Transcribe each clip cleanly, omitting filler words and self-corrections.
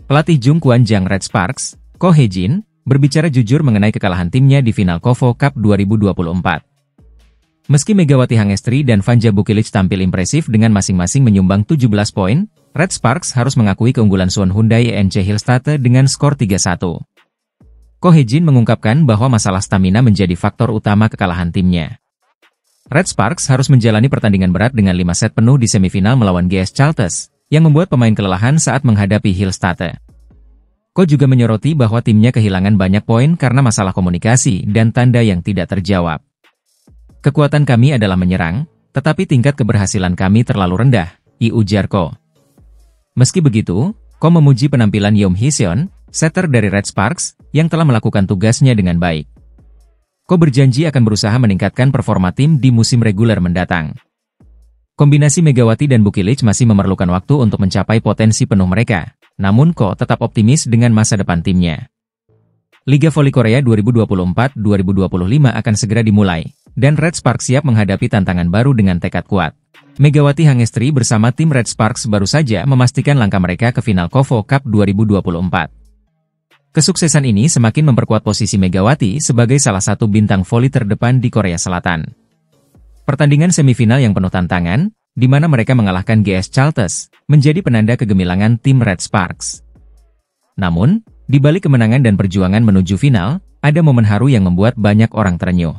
Pelatih Jung Kwan-jang Red Sparks, Ko Hye-jin, berbicara jujur mengenai kekalahan timnya di final KOFO Cup 2024. Meski Megawati Hangestri dan Vanja Bukilic tampil impresif dengan masing-masing menyumbang 17 poin, Red Sparks harus mengakui keunggulan Suwon Hyundai ENC Hillstate dengan skor 3-1. Ko Hye-jin mengungkapkan bahwa masalah stamina menjadi faktor utama kekalahan timnya. Red Sparks harus menjalani pertandingan berat dengan 5 set penuh di semifinal melawan GS Chalters, yang membuat pemain kelelahan saat menghadapi Hillstate. Ko juga menyoroti bahwa timnya kehilangan banyak poin karena masalah komunikasi dan tanda yang tidak terjawab. Kekuatan kami adalah menyerang, tetapi tingkat keberhasilan kami terlalu rendah, ujar Ko. Meski begitu, Ko memuji penampilan Yeom Hee-seon, setter dari Red Sparks, yang telah melakukan tugasnya dengan baik. Ko berjanji akan berusaha meningkatkan performa tim di musim reguler mendatang. Kombinasi Megawati dan Bukilic masih memerlukan waktu untuk mencapai potensi penuh mereka, namun Ko tetap optimis dengan masa depan timnya. Liga Voli Korea 2024-2025 akan segera dimulai, dan Red Sparks siap menghadapi tantangan baru dengan tekad kuat. Megawati Hangestri bersama tim Red Sparks baru saja memastikan langkah mereka ke final KOFO Cup 2024. Kesuksesan ini semakin memperkuat posisi Megawati sebagai salah satu bintang voli terdepan di Korea Selatan. Pertandingan semifinal yang penuh tantangan, di mana mereka mengalahkan GS Chalters, menjadi penanda kegemilangan tim Red Sparks. Namun, di balik kemenangan dan perjuangan menuju final, ada momen haru yang membuat banyak orang terenyuh.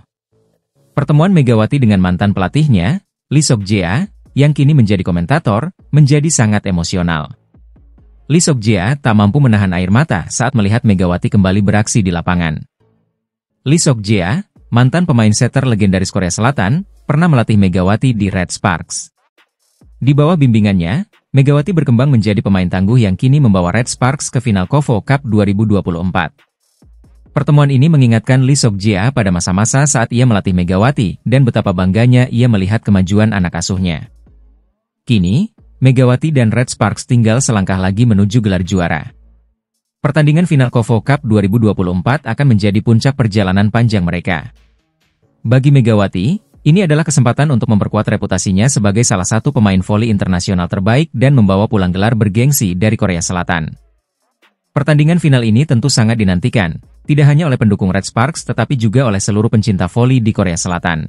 Pertemuan Megawati dengan mantan pelatihnya, Lee Sok-jae, yang kini menjadi komentator, menjadi sangat emosional. Lee Sok-jae tak mampu menahan air mata saat melihat Megawati kembali beraksi di lapangan. Lee Sok-jae, mantan pemain setter legendaris Korea Selatan, pernah melatih Megawati di Red Sparks. Di bawah bimbingannya, Megawati berkembang menjadi pemain tangguh yang kini membawa Red Sparks ke final KOFO Cup 2024. Pertemuan ini mengingatkan Lee Sok-jae pada masa-masa saat ia melatih Megawati dan betapa bangganya ia melihat kemajuan anak asuhnya. Kini, Megawati dan Red Sparks tinggal selangkah lagi menuju gelar juara. Pertandingan final KOFO Cup 2024 akan menjadi puncak perjalanan panjang mereka. Bagi Megawati, ini adalah kesempatan untuk memperkuat reputasinya sebagai salah satu pemain voli internasional terbaik dan membawa pulang gelar bergengsi dari Korea Selatan. Pertandingan final ini tentu sangat dinantikan, tidak hanya oleh pendukung Red Sparks tetapi juga oleh seluruh pencinta voli di Korea Selatan.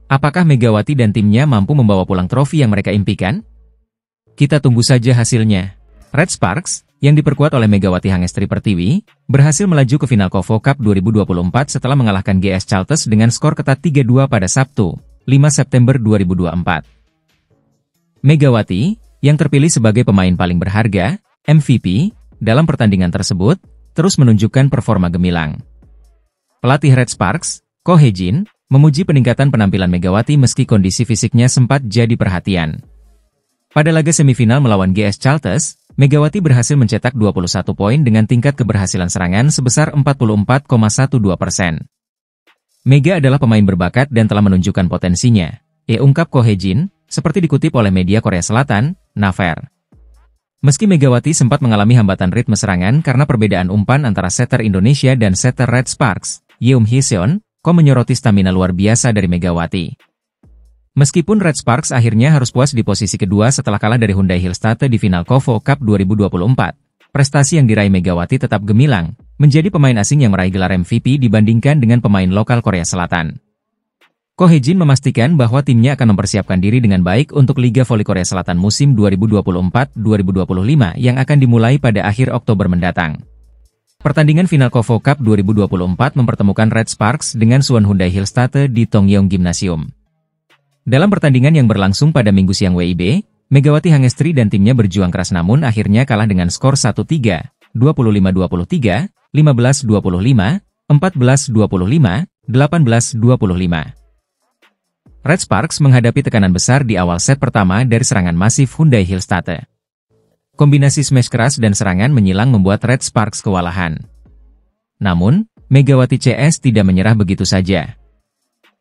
Apakah Megawati dan timnya mampu membawa pulang trofi yang mereka impikan? Kita tunggu saja hasilnya. Red Sparks, yang diperkuat oleh Megawati Hangestri Pertiwi, berhasil melaju ke final KOFO Cup 2024 setelah mengalahkan GS Chalters dengan skor ketat 3-2 pada Sabtu, 5 September 2024. Megawati, yang terpilih sebagai pemain paling berharga, MVP, dalam pertandingan tersebut, terus menunjukkan performa gemilang. Pelatih Red Sparks, Ko Hye-jin, memuji peningkatan penampilan Megawati meski kondisi fisiknya sempat jadi perhatian. Pada laga semifinal melawan GS Chalters, Megawati berhasil mencetak 21 poin dengan tingkat keberhasilan serangan sebesar 44,12%. Mega adalah pemain berbakat dan telah menunjukkan potensinya, ungkap Ko Hye-jin, seperti dikutip oleh media Korea Selatan, Naver. Meski Megawati sempat mengalami hambatan ritme serangan karena perbedaan umpan antara setter Indonesia dan setter Red Sparks, Yeom Hee-seon, Ko menyoroti stamina luar biasa dari Megawati. Meskipun Red Sparks akhirnya harus puas di posisi kedua setelah kalah dari Hyundai Hillstate di final KOFO Cup 2024, prestasi yang diraih Megawati tetap gemilang, menjadi pemain asing yang meraih gelar MVP dibandingkan dengan pemain lokal Korea Selatan. Ko Hye-jin memastikan bahwa timnya akan mempersiapkan diri dengan baik untuk Liga Voli Korea Selatan musim 2024-2025 yang akan dimulai pada akhir Oktober mendatang. Pertandingan final KOFO Cup 2024 mempertemukan Red Sparks dengan Suwon Hyundai Hillstate di Tongyeong Gymnasium. Dalam pertandingan yang berlangsung pada Minggu siang WIB, Megawati Hangestri dan timnya berjuang keras namun akhirnya kalah dengan skor 1-3, 25-23, 15-25, 14-25, 18-25. Red Sparks menghadapi tekanan besar di awal set pertama dari serangan masif Hyundai Hillstate. Kombinasi smash keras dan serangan menyilang membuat Red Sparks kewalahan. Namun, Megawati CS tidak menyerah begitu saja.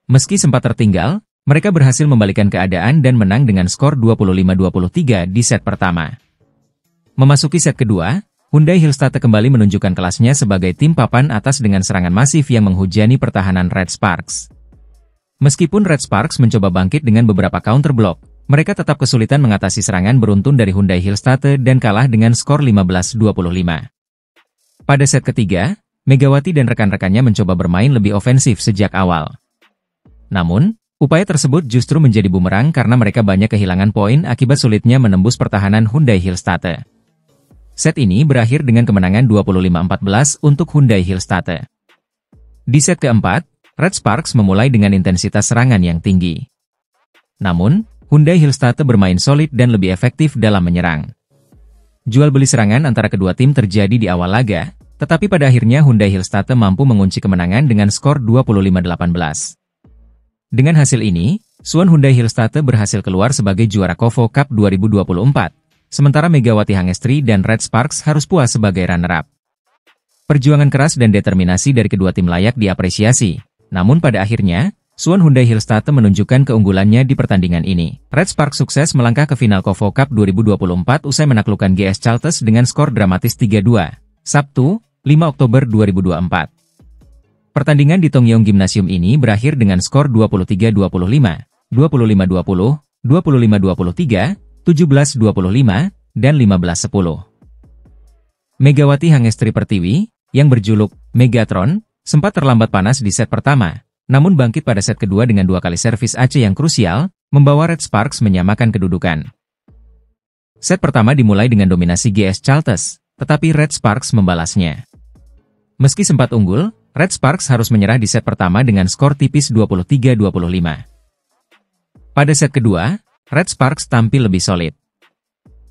Meski sempat tertinggal, mereka berhasil membalikan keadaan dan menang dengan skor 25-23 di set pertama. Memasuki set kedua, Hyundai Hillstate kembali menunjukkan kelasnya sebagai tim papan atas dengan serangan masif yang menghujani pertahanan Red Sparks. Meskipun Red Sparks mencoba bangkit dengan beberapa counter block, mereka tetap kesulitan mengatasi serangan beruntun dari Hyundai Hillstate dan kalah dengan skor 15-25. Pada set ketiga, Megawati dan rekan-rekannya mencoba bermain lebih ofensif sejak awal. Namun, upaya tersebut justru menjadi bumerang karena mereka banyak kehilangan poin akibat sulitnya menembus pertahanan Hyundai Hillstate. Set ini berakhir dengan kemenangan 25-14 untuk Hyundai Hillstate. Di set keempat, Red Sparks memulai dengan intensitas serangan yang tinggi. Namun, Hyundai Hillstate bermain solid dan lebih efektif dalam menyerang. Jual beli serangan antara kedua tim terjadi di awal laga, tetapi pada akhirnya Hyundai Hillstate mampu mengunci kemenangan dengan skor 25-18. Dengan hasil ini, Suwon Hyundai Hillstate berhasil keluar sebagai juara KOFO Cup 2024, sementara Megawati Hangestri dan Red Sparks harus puas sebagai runner-up. Perjuangan keras dan determinasi dari kedua tim layak diapresiasi, namun pada akhirnya, Suwon Hyundai Hillstate menunjukkan keunggulannya di pertandingan ini. Red Sparks sukses melangkah ke final KOFO Cup 2024 usai menaklukkan GS Chalters dengan skor dramatis 3-2, Sabtu, 5 Oktober 2024. Pertandingan di Tongyeong Gymnasium ini berakhir dengan skor 23-25, 25-20, 25-23, 17-25, dan 15-10. Megawati Hangestri Pertiwi, yang berjuluk Megatron, sempat terlambat panas di set pertama, namun bangkit pada set kedua dengan 2 kali servis AC yang krusial, membawa Red Sparks menyamakan kedudukan. Set pertama dimulai dengan dominasi GS Chalters, tetapi Red Sparks membalasnya. Meski sempat unggul, Red Sparks harus menyerah di set pertama dengan skor tipis 23-25. Pada set kedua, Red Sparks tampil lebih solid.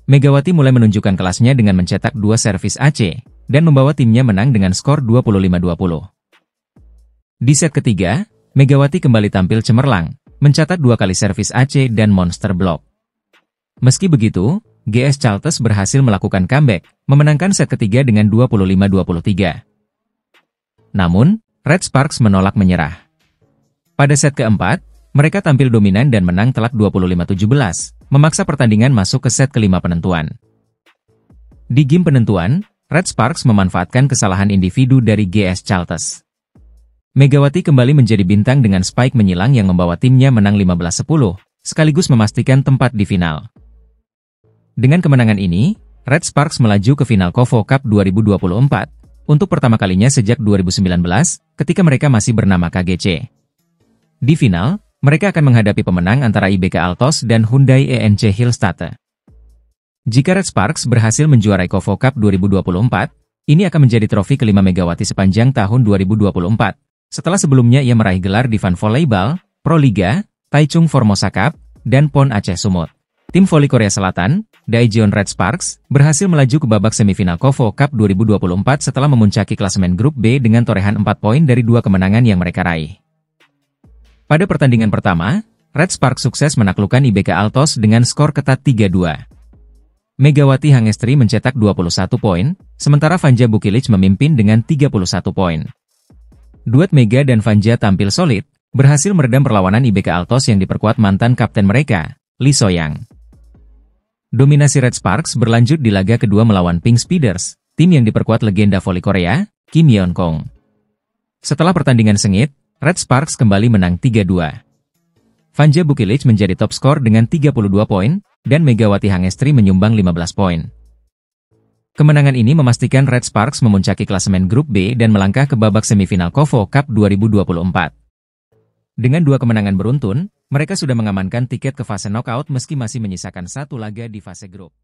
Megawati mulai menunjukkan kelasnya dengan mencetak 2 servis AC, dan membawa timnya menang dengan skor 25-20. Di set ketiga, Megawati kembali tampil cemerlang, mencatat 2 kali servis AC dan monster block. Meski begitu, GS Chalters berhasil melakukan comeback, memenangkan set ketiga dengan 25-23. Namun, Red Sparks menolak menyerah. Pada set keempat, mereka tampil dominan dan menang telak 25-17, memaksa pertandingan masuk ke set kelima penentuan. Di game penentuan, Red Sparks memanfaatkan kesalahan individu dari GS Chalters. Megawati kembali menjadi bintang dengan spike menyilang yang membawa timnya menang 15-10, sekaligus memastikan tempat di final. Dengan kemenangan ini, Red Sparks melaju ke final KOFO Cup 2024, untuk pertama kalinya sejak 2019, ketika mereka masih bernama KGC. Di final, mereka akan menghadapi pemenang antara IBK Altos dan Hyundai ENC Hillstate. Jika Red Sparks berhasil menjuarai KOFO Cup 2024, ini akan menjadi trofi kelima Megawati sepanjang tahun 2024, setelah sebelumnya ia meraih gelar di Van Volleyball, Pro Liga, Taichung Formosa Cup, dan PON Aceh Sumut. Tim voli Korea Selatan, Daejeon Red Sparks, berhasil melaju ke babak semifinal KOFO Cup 2024 setelah memuncaki klasemen grup B dengan torehan 4 poin dari 2 kemenangan yang mereka raih. Pada pertandingan pertama, Red Sparks sukses menaklukkan IBK Altos dengan skor ketat 3-2. Megawati Hangestri mencetak 21 poin, sementara Vanja Bukilic memimpin dengan 31 poin. Duet Mega dan Vanja tampil solid, berhasil meredam perlawanan IBK Altos yang diperkuat mantan kapten mereka, Lee Soyang. Dominasi Red Sparks berlanjut di laga kedua melawan Pink Speeders, tim yang diperkuat legenda voli Korea, Kim Yeon Kong. Setelah pertandingan sengit, Red Sparks kembali menang 3-2. Vanja Bukilic menjadi top skor dengan 32 poin, dan Megawati Hangestri menyumbang 15 poin. Kemenangan ini memastikan Red Sparks memuncaki klasemen grup B dan melangkah ke babak semifinal KOFO Cup 2024. Dengan 2 kemenangan beruntun, mereka sudah mengamankan tiket ke fase knockout meski masih menyisakan 1 laga di fase grup.